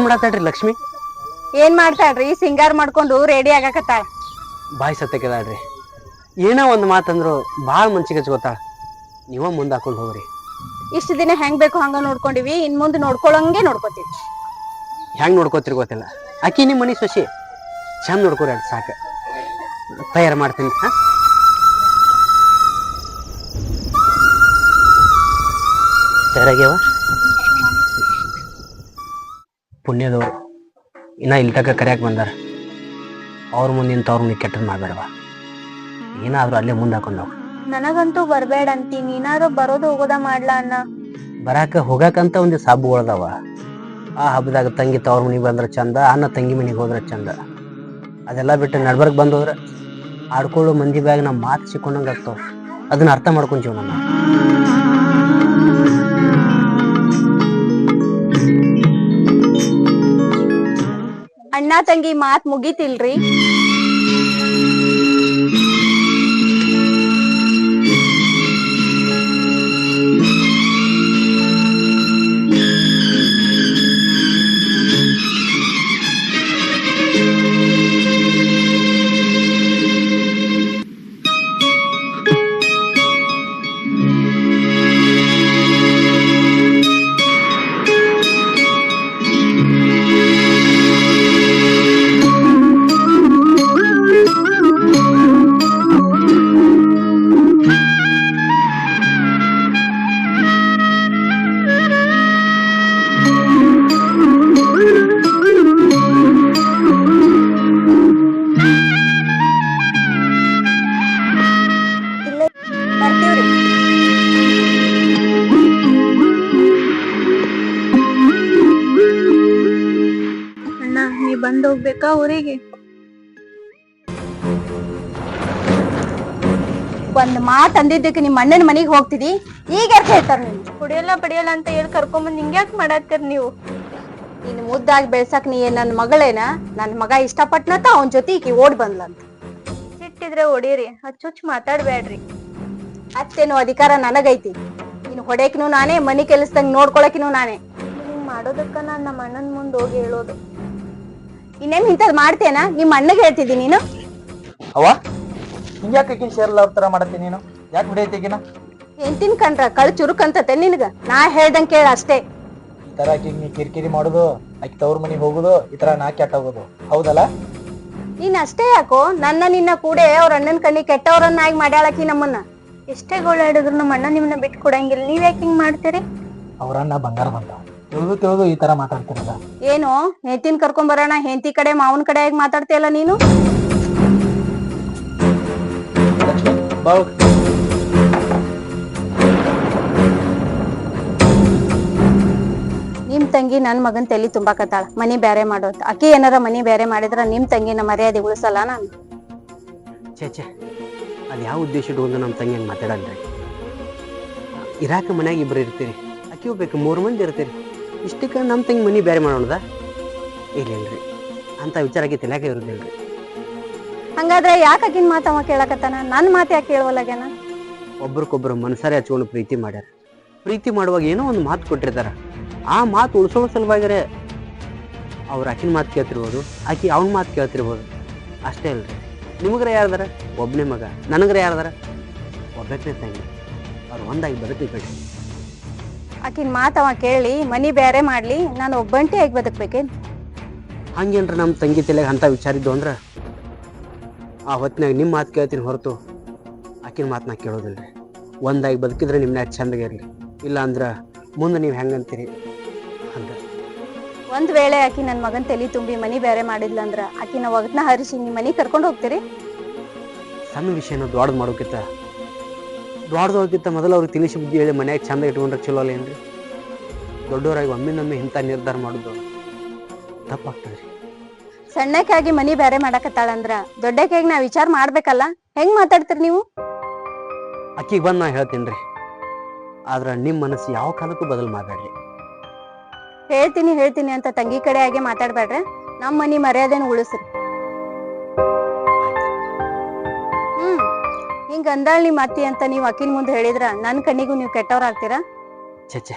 ಮಾಡತ್ತಾಳ್ರಿ ಲಕ್ಷ್ಮಿ? ಏನ್ ಮಾಡ್ತಾಳ್ರಿ? ಸಿಂಗಾರ ಮಾಡ್ಕೊಂಡು ರೆಡಿ ಆಗಾಕತ್ತಾಳ. ಬಾಯಿ ಸತ್ತಕ್ಕೆದಾಳ್ರಿ. ಏನೋ ಒಂದು ಮಾತಂದ್ರು ಭಾಳ ಮನ್ಸಿಗೆ ಹಚ್ಕೋತಾಳ. ನೀವ ಮುಂದೆ ಹಾಕೊಂಡು ಹೋಗ್ರಿ. ಇಷ್ಟು ದಿನ ಹೆಂಗ್ ಬೇಕು ಹಂಗ ನೋಡ್ಕೊಂಡಿವಿ, ಇನ್ ಮುಂದೆ ನೋಡ್ಕೊಳಂಗೆ ನೋಡ್ಕೋತೀವಿ. ಹೆಂಗ್ ನೋಡ್ಕೋತಿರಿ ಗೊತ್ತಿಲ್ಲ. ಆಕಿ ನಿಮ್ಮ ಮನೆ ಸೊಸಿ ಚಂದ ನೋಡ್ಕೊರಿ, ಅದು ಸಾಕು. ತಯಾರು ಮಾಡ್ತೀನಿ. ತಯಾರಾಗ್ಯಾವ? ಪುಣ್ಯದವರು ಇನ್ನ ಇಲ್ಲಿ ತನಕ ಕರೆಯಕ್ಕೆ ಬಂದಾರ. ಅವ್ರ ಮುಂದಿನ ತವ್ರ ನೀವು ಕೆಟ್ಟದ್ ಮಾಡಬೇಡವ. ಏನಾದ್ರೂ ಅಲ್ಲೇ ಮುಂದೆ ಹಾಕೊಂಡು ನಾವು. ನನಗಂತೂ ಬರ್ಬೇಡ ಅಂತಿ, ನೀನಾದ್ರೂ ಬರೋದು ಹೋಗೋದ ಮಾಡ್ಲಾ ಅಣ್ಣ. ಬರಾಕ ಹೋಗಾಕಂತ ಒಂದು ಹಬ್ಬಗಳದಾವ. ಆ ಹಬ್ಬದಾಗ ತಂಗಿ ತವ್ರ ಮನೆಗೆ ಬಂದ್ರೆ ಚಂದ, ಅಣ್ಣ ತಂಗಿ ಮನೆಗೆ ಹೋದ್ರೆ ಚಂದ. ಅದೆಲ್ಲ ಬಿಟ್ಟು ನಡ್ಬರ್ಕ್ ಬಂದೋದ್ರೆ ಆಡ್ಕೊಳ್ಳೋ ಮಂದಿ ಬ್ಯಾಗ ನಮ್ಮ ಮಾತು ಸಿಕ್ಕೊಂಡಂಗೆ ಆಗ್ತಾವ. ಅದನ್ನ ಅರ್ಥ ಮಾಡ್ಕೊಂತೀವಿ ನಮ್ಮ. ಅಣ್ಣ ತಂಗಿ ಮಾತ್ ಮುಗೀತಿಲ್ರಿ? ಬಂದ್ ಹೋಗ್ಬೇಕಾ ಊರಿಗೆ? ಒಂದ್ ಮಾತ್ ಅಂದಿದ್ದಕ್ಕೆ ನಿಮ್ ಅಣ್ಣನ ಮನೆಗೆ ಹೋಗ್ತಿದಿ, ಈಗ ಯಾಕೆ ಹೇಳ್ತಾರ? ನೀವು ಕುಡಿಯಲ್ಲ ಅಂತ ಹೇಳಿ ಕರ್ಕೊಂಬಂದ್ ಹಿಂಗ್ಯಾಕ್ ಮಾಡತ್ತೀರ್ ನೀವು? ಇನ್ ಮುದ್ದಾಗಿ ಬೆಳ್ಸಕ್ ನೀ ನನ್ ಮಗಳೇನ? ನನ್ ಮಗ ಇಷ್ಟಪಟ್ನಂತ ಅವನ್ ಜೊತೆ ಈಕಿ ಓಡ್ ಬಂದ್ಲಂತ. ಸಿಟ್ಟಿದ್ರೆ ಹೊಡೀರಿ, ಹಚ್ಚುಚ್ಚು ಮಾತಾಡ್ಬೇಡ್ರಿ. ಅತ್ತೇನು ಅಧಿಕಾರ ನನಗೈತಿ. ಇನ್ ಹೊಡೆಕ್ನು ನಾನೇ, ಮನಿ ಕೆಲಸದಂಗ್ ನೋಡ್ಕೊಳಕಿನು ನಾನೇ. ಮಾಡೋದಕ್ಕ ನಾನ್ ನಮ್ಮ ಅಣ್ಣನ್ ಮುಂದ್ ಹೋಗಿ ಹೇಳೋದು. ಇನ್ನೇನ್ ಇಂಥದ್ ಮಾಡ್ತೇನ? ನಿಮ್ಮ ಅಣ್ಣಗೆ ಹೇಳ್ತಿದ್ದಿ ನೀನು? ಅವ ಹಿಂಗ್ಯಾಕೆ ಶೇರ್ಲ ತರ ಮಾಡತ್ತೀನಿ ನೀನು? ಯಾಕೆ ಹೊಡೆಯತ್ತೀಗಿನ? ಎಂತಿನ ಕಂಡ್ರ ಕಳ್ ಚುರುಕಂತತೆ ನಿನಗ? ನಾ ಹೇಳ್ದಂಗ್ ಕೇಳ ಅಷ್ಟೇ. ಈ ತರ ನೀ ಕಿರಿಕಿರಿ ಮಾಡುದು, ಆಕಿ ತವ್ರ ಮನಿಗ್ ಹೋಗುದು, ಈ ತರ ನಾ ಕೆಟ್ಟ ಹೋಗುದು ಹೌದಲ್ಲ? ನೀನ್ ಅಷ್ಟೇ ಯಾಕೋ ನಿನ್ನ ಕೂಡೆ ಅವ್ರ ಅಣ್ಣನ್ ಕಣ್ಣಿ ಕೆಟ್ಟವ್ರನ್ನಾಗಿ ಮಾಡ್ಯಾಳಕಿ ನಮ್ಮನ್ನ. ಎಷ್ಟೇ ಗೋಳಾಡಿದ್ರು ನಮ್ಮ ಅಣ್ಣ ನಿಮ್ಮನ್ನ ಬಿಟ್ಟು ಕೊಡಂಗಿಲ್ಲ. ನೀವ್ ಯಾಕೆ ಹಿಂಗ್ ಮಾಡ್ತೀರಿ? ಅವ್ರ ಅಣ್ಣ ಬಂಗಾರ ಬಂದ ತಿಳಿದು ಈ ತರ ಮಾತಾಡ್ತಿರಲ್ಲ. ಏನು ಹೆಂಡತಿನ ಕರ್ಕೊಂಡ್ ಬರೋಣ, ಹೆಂಡತಿ ಕಡೆ ಮಾವನ್ ಕಡೆ ಆಗಿ ಮಾತಾಡ್ತೀಯಲ್ಲ ನೀನು? ನಿಮ್ ತಂಗಿ ನನ್ ಮಗನ್ ತಲಿ ತುಂಬಾಕತ್ತಾಳ ಮನಿ ಬ್ಯಾರೆ ಮಾಡೋದ್. ಅಕ್ಕಿ ಏನಾರ ಮನಿ ಬ್ಯಾರೆ ಮಾಡಿದ್ರ ನಿಮ್ ತಂಗಿನ ಮರ್ಯಾದೆ ಉಳಿಸಲ್ಲ ನಾನು. ಚೇಚೆ, ಅದ್ ಯಾವ ಉದ್ದೇಶ ಇಟ್ಕೊಂಡು ನಮ್ಮ ತಂಗಿ ಹಂಗೆ ಮಾತಾಡಲ್ರಿ? ಇರಾಕ ಮನ್ಯಾಗ ಇಬ್ಬರು ಇರ್ತೀರಿ, ಅಕ್ಕಿ ಹೋಗ್ಬೇಕು 3 ಮಂದಿ ಇರ್ತೀರಿ. ಇಷ್ಟಕ್ಕೆ ನಮ್ಮ ತಂಗಿ ಮನಿ ಬೇರೆ ಮಾಡೋಣದ? ಇಲ್ರಿ, ಅಂತ ವಿಚಾರಕ್ಕೆ ತಿಳಕ್ಕೆ ಇರೋದಿಲ್ರಿ. ಹಂಗಾದ್ರೆ ಯಾಕೆ ಆಕಿನ ಮಾತವ ಕೇಳಕತ್ತಾನ? ನನ್ ಮಾತು ಯಾಕೆ ಕೇಳವಲ್ಲಾಗ್ಯಾನ? ಒಬ್ರಿಗೊಬ್ರು ಮನಸಾರೆ ಹಚ್ಕೊಂಡು ಪ್ರೀತಿ ಮಾಡ್ಯಾರ. ಪ್ರೀತಿ ಮಾಡುವಾಗ ಏನೋ ಒಂದು ಮಾತು ಕೊಟ್ಟಿರ್ತಾರ. ಆ ಮಾತು ಉಳಿಸೋಳ ಸಲುವಾಗಿರೇ ಅವ್ರು ಆಕಿನ ಮಾತು ಕೇಳ್ತಿರ್ಬೋದು, ಆಕಿ ಅವನ ಮಾತು ಕೇಳ್ತಿರ್ಬೋದು. ಅಷ್ಟೇ ಅಲ್ರಿ. ನಿಮಗ್ರೆ ಯಾರ್ದಾರ? ಒಬ್ಬನೇ ಮಗ. ನನಗ್ರೆ ಯಾರ್ದಾರ? ಒಬ್ಬನೇ ತಂಗಿ. ಅವ್ರು ಒಂದಾಗಿ ಬದುಕಬೇಡಿ. ಆಕಿನ ಮಾತವ ಕೇಳಿ ಮನಿ ಬೇರೆ ಮಾಡ್ಲಿ, ನಾನು ಒಬ್ಬಂಟಿ ಆಗಿ ಬದುಕ್ಬೇಕೇನ್? ಹಂಗೇನ್ರ ನಮ್ಮ ತಂಗಿ ತಲೆಗೆ ಅಂತ ವಿಚಾರಿದ್ದು ಅಂದ್ರೆ ಆ ಹೊತ್ತಿನಾಗ ನಿಮ್ಮ ಮಾತು ಕೇಳ್ತೀನಿ ಹೊರತು ಆಕಿನ ಮಾತನ್ನ ಕೇಳೋದಿಲ್ರಿ. ಒಂದಾಗಿ ಬದುಕಿದ್ರೆ ನಿಮ್ಮನ್ನ ಚಂದಗೆ ಇರಲಿ, ಇಲ್ಲ ಅಂದ್ರೆ ಮುಂದೆ ನೀವು ಹೆಂಗಂತೀರಿ ಹಂಗ. ಒಂದ್ ವೇಳೆ ಆಕಿ ನನ್ನ ಮಗನ್ ತಲಿ ತುಂಬಿ ಮನಿ ಬೇರೆ ಮಾಡಿದ್ಲ ಅಂದ್ರ ಆಕಿನ ಒಗಟ್ನ ಹರಿಸಿ ನಿಮ್ಮ ಮನಿ ಕರ್ಕೊಂಡು ಹೋಗ್ತೀರಿ? ಸಣ್ಣ ವಿಷಯನ ದೊಡ್ಡದು ಮಾಡೋಕ್ಕಿಂತ ಮೊದಲು ಅವ್ರಿಗೆ ತಿಳಿಸಿ ಬುದ್ಧಿ ಹೇಳಿ ಮನ್ಯಾಗ ಚಂದ ಇಟ್ಕೊಂಡ್ರೆ ಚಲೋ ಅಲ್ಲ ಏನ್ರಿ? ದೊಡ್ಡವರಾಗಿ ಒಮ್ಮಿನೊಮ್ಮೆ ಇಂಥ ನಿರ್ಧಾರ ಮಾಡೋದು ತಪ್ಪಾಗ್ತದ್ರಿ. ಸಣ್ಣಕ್ಕಾಗಿ ಮನಿ ಬೇರೆ ಮಾಡಕತ್ತಾಳಂದ್ರ ದೊಡ್ಡಕ್ಕಾಗಿ ನಾ ವಿಚಾರ ಮಾಡ್ಬೇಕಲ್ಲ. ಹೆಂಗ್ ಮಾತಾಡ್ತೀರಿ ನೀವು? ಅಕ್ಕಿಗೆ ಬಂದು ನಾ ಹೇಳ್ತೀನಿ, ಆದ್ರೆ ನಿಮ್ಮ ಮನಸ್ಸು ಯಾವ ಕಾಲಕ್ಕೂ ಬದಲು ಮಾಡಬೇಡ್ರಿ. ಹೇಳ್ತೀನಿ ಅಂತ ತಂಗಿ ಕಡೆ ಆಗಿ ಮಾತಾಡ್ಬೇಡ್ರಿ. ನಮ್ಮ ಮನಿ ಮರ್ಯಾದೆನ ಉಳಿಸ್ರಿ. ಹಿಂಗ ಅಂದಾಳ್ ನಿಮ್ ಅತ್ತಿ ಅಂತ ನೀವ್ ಅಕ್ಕಿನ ಮುಂದೆ ಹೇಳಿದ್ರ ನನ್ ಕಣ್ಣಿಗೂ ನೀವು ಕೆಟ್ಟವ್ರ ಆಗ್ತೀರಾ? ಚಚ್ಚೆ,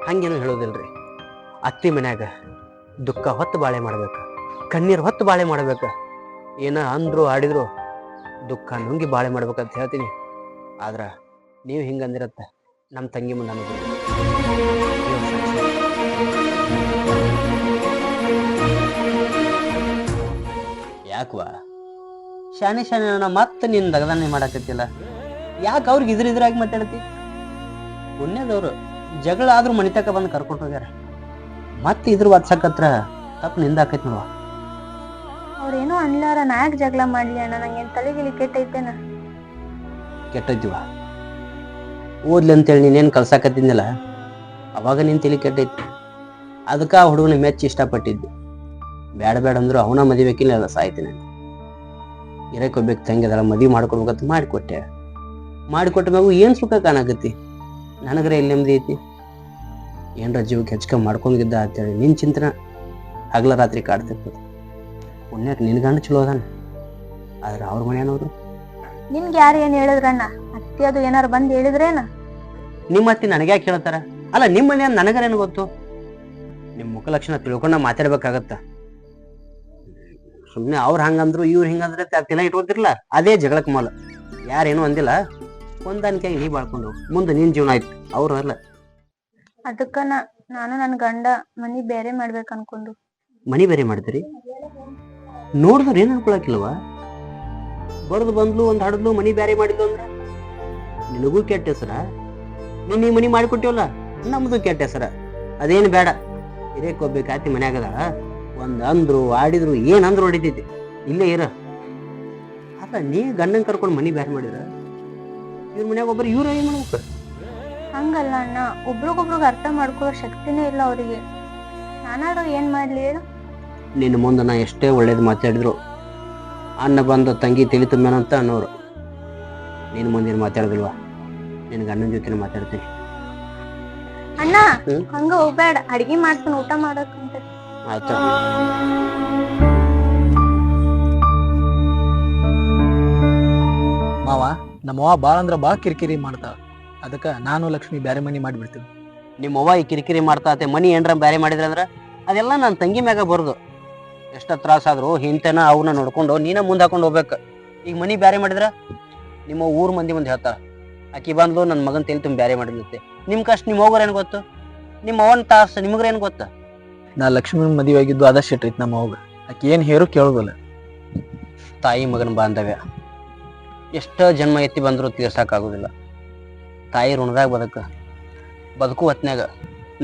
ಹಂಗೇನು ಹೇಳೋದಿಲ್ರಿ. ಅತ್ತಿ ಮನ್ಯಾಗ ದುಃಖ ಹೊತ್ತು ಬಾಳೆ ಮಾಡ್ಬೇಕು, ಕಣ್ಣೀರು ಹೊತ್ತು ಬಾಳೆ ಮಾಡ್ಬೇಕು. ಏನ ಅಂದ್ರು ಆಡಿದ್ರು ದುಃಖ ನುಂಗಿ ಬಾಳೆ ಮಾಡ್ಬೇಕಂತ ಹೇಳ್ತೀನಿ. ಆದ್ರ ನೀವು ಹಿಂಗಂದಿರತ್ತ ನಮ್ಮ ತಂಗಿ ಮುಂದೆ ಅನ್ನೋದು ಯಾಕವಾ ಶಾನೆ ಶಾನೆ ಮತ್ತೆ ನೀನು ದಗದಾನೆ ಮಾಡಾಕತ್ತಿಲ್ಲ. ಯಾಕೆ ಅವ್ರಿಗೆ ಇದ್ರಾಗಿ ಮಾತಾಡ್ತಿ? ಪುಣ್ಯದವ್ರು ಜಗಳ ಆದ್ರೂ ಮನೆ ತಕ ಬಂದು ಕರ್ಕೊಂಡು ಹೋಗ್ಯಾರ. ಮತ್ತೆ ಇದ್ರ ವಾಟ್ಸಕ್ಕತ್ರ ತಪ್ಪು ನಿಂದಾಕೈತಿ ನೋಡುವ. ಅವ್ರೇನೋ ಅನ್ಲಾರ ನಾ ಯಾಕೆ ಜಗಳ ಮಾಡ್ಲಿ ಅಣ್ಣ? ನಂಗೇನ್ ತಲೆಗಿಲಿ ಕೆಟ್ಟೈತೇನ? ಕೆಟ್ಟೈತಿವ ಓದ್ಲಿ ಅಂತೇಳಿ ನೀನೇನು ಕಲ್ಸಾಕತ್ತಿದ್ನಲ್ಲ, ಅವಾಗ ನಿನ್ ತಲೆ ಕೆಟ್ಟೈತಿ. ಅದಕ್ಕೆ ಆ ಹುಡುಗನ ಮೆಚ್ಚಿ ಇಷ್ಟಪಟ್ಟಿದ್ದು. ಬೇಡ ಬೇಡ ಅಂದ್ರು ಅವನ ಮದಿಬೇಕಿಲ್ಲ, ಅಲ್ಲ ಸಾಯ್ತೀನಿ ಅಂತ. ಇರಕ್ಕೆ ಹೋಗ್ಬೇಕು ತಂಗಿ ಅದಲ್ಲ, ಮದುವೆ ಮಾಡ್ಕೊಡ್ಬೇಕಂತ ಮಾಡಿಕೊಟ್ಟ ಮ್ಯಾಗು ಏನು ಸುಖ ಕಾಣಾಕತ್ತಿ? ನನಗರೆ ಎಲ್ಲಿ ನೆಮ್ಮದಿ ಐತಿ? ಏನರ ಜೀವಕ್ಕೆ ಹೆಚ್ಕ ಮಾಡ್ಕೊಂಡಿದ್ದ ಅಂತೇಳಿ ನಿನ್ನ ಚಿಂತನೆ ಹಗಲ ರಾತ್ರಿ ಕಾಡ್ತಿರ್ತದೆ. ಪುಣ್ಯಕ್ಕೆ ನಿನ್ ಗಂಡ ಚಲೋ ಅದಾನ, ಆದ್ರೆ ಅವ್ರ ಮನೆಯವ್ರು ನಿನ್ಗೆ ಯಾರು ಏನ್ ಹೇಳಿದ್ರಣ್ಣ? ಅತ್ತಿ ಅದು ಏನಾರು ಬಂದ್ ಹೇಳಿದ್ರೇನ? ನಿಮ್ಮ ಅತ್ತಿ ನನಗ್ಯಾಕೆ ಹೇಳ್ತಾರ? ಅಲ್ಲ ನಿಮ್ಮ ಮನೆ ನನಗರೇನು ಗೊತ್ತು? ನಿಮ್ಮ ಮುಖ ಲಕ್ಷಣ ತಿಳ್ಕೊಂಡ ಮಾತಾಡ್ಬೇಕಾಗತ್ತ. ಸುಮ್ಮನೆ ಅವ್ರು ಹಂಗಂದ್ರು ಇವ್ರು ಹಿಂಗಂದ್ರೆ ತಿಲ ಇಟ್ಕೊತಿರ್ಲ, ಅದೇ ಜಗಳಕ್ಕೆ ಮೂಲ. ಯಾರೇನು ಅಂದಿಲ್ಲ, ಹೊಂದಾಣಿಕೆಯಾಗಿ ನೀ ಬಾಳ್ಕೊಂಡು ಮುಂದೆ ನಿನ್ ಜೀವನ ಆಯ್ತು, ಅವ್ರು ಅಲ್ಲ. ಅದಕ್ಕ ನಾನು ನನ್ ಗಂಡ ಮನಿ ಬೇರೆ ಮಾಡ್ಬೇಕು ಅನ್ಕೊಂಡು. ಮನಿ ಬೇರೆ ಮಾಡ್ತೀರಿ? ನೋಡಿದ್ರೆ ಏನ್ ಅನ್ಕೊಳಕಿಲ್ವಾ? ಬಡ್ದು ಬಂದ್ಲು ಒಂದ್ ಹಡದ್ಲು ಮನಿ ಬೇರೆ ಮಾಡಿದ್ಲು ಅಂದ್ರ ನಿನಗೂ ಕೆಟ್ಟ ಹೆಸರ. ನೀನ್ ಈ ಮನಿ ಮಾಡಿಕೊಟ್ಟಿವಲ್ಲ, ನಮ್ದು ಕೆಟ್ಟ ಹೆಸರ. ಅದೇನು ಬೇಡ, ಹಿರೇಕ್ ಹೋಗ್ಬೇಕು ಆತಿ ಮನ್ಯಾಗದ. ಒಂದ್ ಅಂದ್ರು ಆಡಿದ್ರು ಏನಂದ್ರು ಹೊಡಿತೈತಿ, ಇಲ್ಲೇ ಇರ. ಅಲ್ಲ ನೀ ಗಂಡನ್ ಕರ್ಕೊಂಡು ಮನಿ ಬೇರೆ ಮಾಡಿದ್ರ ಇವ್ರ ಮನ್ಯಾಗ ಒಬ್ಬರು ಇವ್ರ ಏನ್ ಮಾಡ್ಬೇಕು? ಹಂಗಲ್ಲ ಅಣ್ಣ, ಒಬ್ರಿಗೊಬ್ರಿಗೆ ಅರ್ಥ ಮಾಡ್ಕೊಳ್ಳೋ ಶಕ್ತಿನೇ ಇಲ್ಲ ಅವ್ರಿಗೆ. ನಾನಾದ್ರೂ ಏನ್ ಮಾಡ್ಲಿ ಹೇಳು? ನಿನ್ನ ಮುಂದೆ ನಾ ಎಷ್ಟೇ ಒಳ್ಳೇದು ಮಾತಾಡಿದ್ರು ಅನ್ನ ಬಂದ ತಂಗಿ ತಿಳಿ ತುಂಬ್ಯಾನಂತ ಅನ್ನೋರು. ನಿನ್ನ ಮುಂದಿನ ಮಾತಾಡೋದಿಲ್ವಾ? ನಿನ್ನ ಗಂಡನ ಜೊತೆ ಮಾತಾಡ್ತೀನಿ. ಅಣ್ಣ ಹಂಗ ಹೋಗ್ಬೇಡ, ಅಡ್ಗಿ ಮಾಡ್ತಾನ, ಊಟ ಮಾಡಕ್ಕಂತ. ಆಯ್ತಾ? ಮಾವ, ನಮ್ಮವ್ವ ಬಾಳ ಅಂದ್ರ ಬಾಳ ಕಿರಿಕಿರಿ ಮಾಡ್ತಾಳ. ಅದಕ್ಕ ನಾನು ಲಕ್ಷ್ಮಿ ಬ್ಯಾರೆ ಮನಿ ಮಾಡಿಬಿಡ್ತೀವಿ. ನಿಮ್ಮ ಅವ್ವ ಈ ಕಿರಿಕಿರಿ ಮಾಡ್ತಾತೆ ಮನಿ ಏನ್ರ ಬೇರೆ ಮಾಡಿದ್ರ ಅಂದ್ರ ಅದೆಲ್ಲ ನನ್ನ ತಂಗಿ ಮ್ಯಾಗ ಬರೋದು. ಎಷ್ಟ ತ್ರಾಸ ಆದ್ರು ಹಿಂತೆನ ಅವನ್ನ ನೋಡ್ಕೊಂಡು ನೀನ ಮುಂದೆ ಹಾಕೊಂಡು ಹೋಗ್ಬೇಕು. ಈಗ ಮನಿ ಬ್ಯಾರೆ ಮಾಡಿದ್ರ ನಿಮ್ಮ ಊರ್ ಮಂದಿ ಮುಂದೆ ಹೇಳ್ತಾರ, ಆಕಿ ಬಂದ್ಲು ನನ್ನ ಮಗನ್ ತೆಲಿ ತುಂಬ ಬ್ಯಾರೆ ಮಾಡಿದ್ಲತ್ತೆ. ನಿಮ್ ಕಷ್ಟ ನಿಮ್ಮ ಹೋಗೋರ್ ಏನ್ ಗೊತ್ತು? ನಿಮ್ಮ ಅವನ್ ತಾಸ ನಿಮ್ಗ್ರ ಏನ್ ಗೊತ್ತ? ನಾ ಲಕ್ಷ್ಮಿ ಮದುವೆ ಆಗಿದ್ದು ಅದ ಶೆಟ್ ಐತಿ ನಮ್ಮ ಅವ್ಗ. ಆಕಿ ಏನ್ ಹೇರು ಕೇಳೋದಿಲ್ಲ. ತಾಯಿ ಮಗನ ಬಾಂಧವ್ಯ ಎಷ್ಟ ಜನ್ಮ ಎತ್ತಿ ಬಂದ್ರು ತೀರ್ಸಾಕಾಗುದಿಲ್ಲ. ತಾಯಿ ಋಣದಾಗ ಬದುಕು ಹೊತ್ನ್ಯಾಗ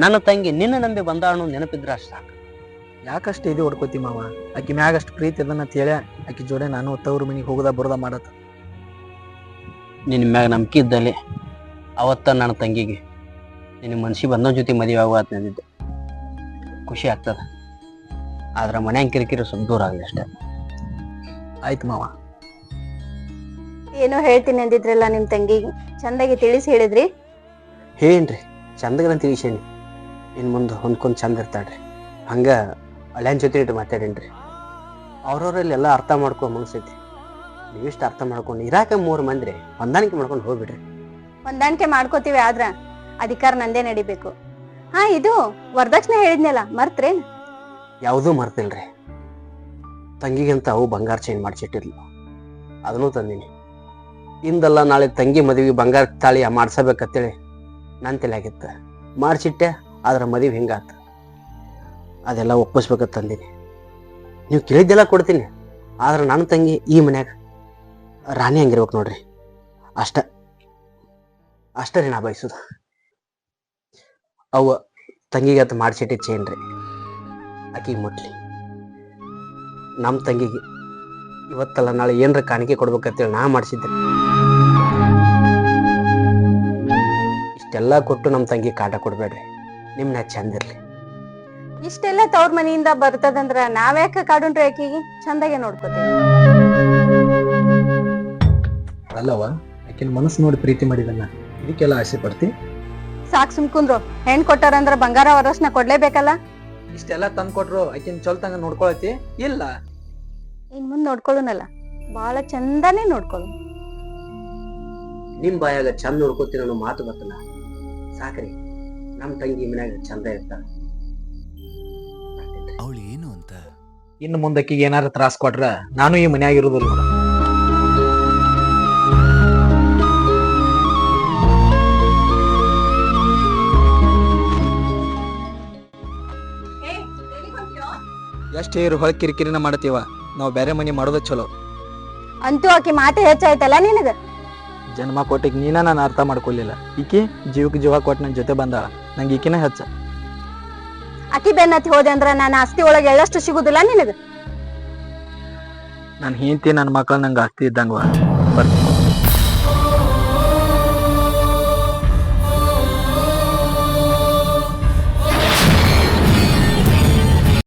ನನ್ನ ತಂಗಿ ನಿನ್ನ ನಂಬಿ ಬಂದ ಅನ್ನೋ ನೆನಪಿದ್ರ ಅಷ್ಟ ಸಾಕು. ಯಾಕಷ್ಟು ಇದು ಹೊಡ್ಕೋತಿ ಮಾವ? ಆಕಿ ಮ್ಯಾಗ ಅಷ್ಟು ಪ್ರೀತಿ ಅದನ್ನ ಹೇಳ ಆಕಿ ಜೋಡೆ ನಾನು ತವ್ರ ಮನಿಗೆ ಹೋಗೋದ ಬರೋದ ಮಾಡತ್ತ. ನಿನ್ನ ಮ್ಯಾಗ ನಂಬಿಕೆ ಇದ್ದಲ್ಲಿ ಅವತ್ತ ನನ್ನ ತಂಗಿಗೆ ನಿನ್ನ ಮನ್ಸಿಗೆ ಬಂದವನ ಜೊತೆ ಮದುವೆ ಆಗುವ ಅಂದಿದ್ದೆ. ಖುಷಿ ಆಗ್ತದ, ಆದ್ರೆ ಮನ್ಯಾಗ ಕಿರಿಕಿರಿ ಸ್ವಲ್ಪ ದೂರ ಆಗಲಿ ಅಷ್ಟೇ. ಆಯ್ತು ಮಾವ. ಏನೋ ಹೇಳ್ತೀನಿ ಅಂದಿದ್ರಲ್ಲ ನಿಮ್ ತಂಗಿಗೆ, ಚಂದಾಗಿ ತಿಳಿಸಿ ಹೇಳಿದ್ರಿ? ಏನ್ರಿ ಚಂದಗನ ತಿಳಿಸೇನಿ. ಇನ್ನು ಮುಂದೆ ಹೊಂದ್ಕೊಂಡು ಚಂದ ಇರ್ತಾಳ್ರಿ. ಹಂಗ ಹಳ್ಯಾನ ಜೊತೆ ಇಟ್ಟು ಮಾತಾಡೇನ್ರಿ. ಅವ್ರವ್ರಲ್ಲಿ ಎಲ್ಲ ಅರ್ಥ ಮಾಡ್ಕೊ ಮನಸ್ಸೈತಿ. ನೀವಿಷ್ಟು ಅರ್ಥ ಮಾಡ್ಕೊಂಡು ಇರಾಕ 3 ಮಂದಿ ಹೊಂದಾಣಿಕೆ ಮಾಡ್ಕೊಂಡು ಹೋಗ್ಬಿಡ್ರಿ. ಹೊಂದಾಣಿಕೆ ಮಾಡ್ಕೋತೀವಿ, ಆದ್ರ ಅಧಿಕಾರ ನಂದೇ ನಡಿಬೇಕು. ಹಾ, ಇದು ವರದಕ್ಷಿಣೆ ಹೇಳಿದ್ನಲ್ಲ, ಮರ್ತ್ರೇನ್? ಯಾವುದೂ ಮರ್ತಿಲ್ರಿ. ತಂಗಿಗಂತ ಅವು ಬಂಗಾರ ಚೈನ್ ಮಾಡಿಸಿಟ್ಟಿರ್ಲಿ, ಅದನ್ನೂ ತಂದೀನಿ. ಇಂದಲ್ಲ ನಾಳೆ ತಂಗಿ ಮದುವೆಗೆ ಬಂಗಾರ ತಾಳಿ ಮಾಡ್ಸಬೇಕಂತೇಳಿ ನನ್ನ ತಲೆ ಆಗಿತ್ತ. ಮಾಡಿಸಿಟ್ಟೆ, ಆದ್ರೆ ಮದುವೆ ಹಿಂಗಾತ. ಅದೆಲ್ಲ ಒಪ್ಪಿಸ್ಬೇಕಂತ ತಂದೀನಿ. ನೀವು ಕೇಳಿದ್ದೆಲ್ಲ ಕೊಡ್ತೀನಿ, ಆದ್ರೆ ನನ್ನ ತಂಗಿ ಈ ಮನ್ಯಾಗ ರಾಣಿ ಹಂಗಿರ್ಬೇಕು ನೋಡ್ರಿ. ಅಷ್ಟೇ ನಾ ಬಯಸುದು. ಅವ ತಂಗಿಗೆ ಅಂತ ಮಾಡಿಸಿಟ್ಟಿ ಚೇನ್ ರೀ, ಆಕಿಗೆ ಮುಟ್ಲಿ. ನಮ್ಮ ತಂಗಿಗೆ ಇವತ್ತಲ್ಲ ನಾಳೆ ಏನರ ಕಾಣಿಕೆ ಕೊಡ್ಬೇಕಂತೇಳಿ ನಾ ಮಾಡಿಸಿದ್ದೆ. ಇಷ್ಟೆಲ್ಲ ಕೊಟ್ಟು ನಮ್ಮ ತಂಗಿ ಕಾಟ ಕೊಡ್ಬೇಡ್ರಿ. ನಿಮ್ನ ಚಂದಿರ್ಲಿ. ಇಷ್ಟೆಲ್ಲ ತವ್ರ ಮನೆಯಿಂದ ಬರ್ತದಂದ್ರ ನಾವ್ಯಾಕ ಕಾಡುಂಟ್ರಿ? ಆಕಿಗೆ ಚಂದಾಗೆ ನೋಡ್ಕೋತೀವಿ. ಅಲ್ಲವ, ಆಕಿನ ಮನಸ್ಸು ನೋಡಿ ಪ್ರೀತಿ ಮಾಡಿದಲ್ಲ, ಇದಕ್ಕೆಲ್ಲ ಆಸೆ ಪಡ್ತಿ? ಸಾಕ್ ಸುಮ್ಕುಂದ್ರು. ಹೆಣ್ ಕೊಟ್ಟಾರಂದ್ರ ಬಂಗಾರ ವರಸ್ನ ಕೊಡ್ಲೇಬೇಕಲ್ಲ. ಇಷ್ಟೆಲ್ಲ ತಂದ್ ಕೊಟ್ರು ಆಕಿನ ಚೊಲ್ತಂಗ ನೋಡ್ಕೊಳತಿ ಇಲ್ಲ? ಇನ್ ಮುಂದ್ ನೋಡ್ಕೊಳ್ಳುನಲ್ಲ, ಬಾಳ ಚಂದಾನೇ ನೋಡ್ಕೊಳ್ಳು. ನಿಮ್ ಬಾಯಾಗ ಚಂದ ನೋಡ್ಕೋತೀನಿ ಅನ್ನೋ ಮಾತು ಬರ್ತಲ್ಲ ಸಾಕ್ರಿ. ನಮ್ಮ ತಂಗಿ ಮನ್ಯಾಗ ಚಂದ ಇರ್ತಾಳ. ಅವಳು ಏನು ಅಂತ. ಇನ್ನು ಮುಂದಕ್ಕಿಗೆ ಏನಾರ ತ್ರಾಸ ಕೊಟ್ರ ನಾನು ಈ ಮನ್ಯಾಗಿರೋದಿಲ್ಲ ನೋಡ. ಎಷ್ಟೇ ಇರು ಹೊಳ ಕಿರಿಕಿರಿನ ಮಾಡತೀವ, ನಾವು ಬೇರೆ ಮನಿ ಮಾಡೋದ ಚಲೋ. ಅಂತೂ ಆಕಿ ಮಾತೆ ಹೆಚ್ಚಾಯ್ತಲ್ಲ ನಿನಗ. ಜನ್ಮ ಕೊಟ್ಟಿಗೆ ನೀನ ನಾನು ಅರ್ಥ ಮಾಡ್ಕೊಲಿಲ್ಲ. ಈಕಿ ಜೀವಕ್ಕೆ ಜೀವ ಕೊಟ್ಟು ನನ್ನ ಜೊತೆ ಬಂದಾಳ, ನಂಗೆ ಈಕಿನ ಹೆಚ್ಚ. ಆಕಿ ಬೆನ್ನತ್ತಿ ಹೋದೆ ಅಂದ್ರ ನಾನು ಆಸ್ತಿ ಒಳಗೆ ಎಳ್ಳಷ್ಟು ಸಿಗುದಿಲ್ಲ ನಿನಗ. ನಾನು ಹೆಂಡತಿ ನನ್ನ ಮಕ್ಕಳು ನಂಗೆ ಆಸ್ತಿ ಇದ್ದಂಗ ಬರ್ತೀನಿ.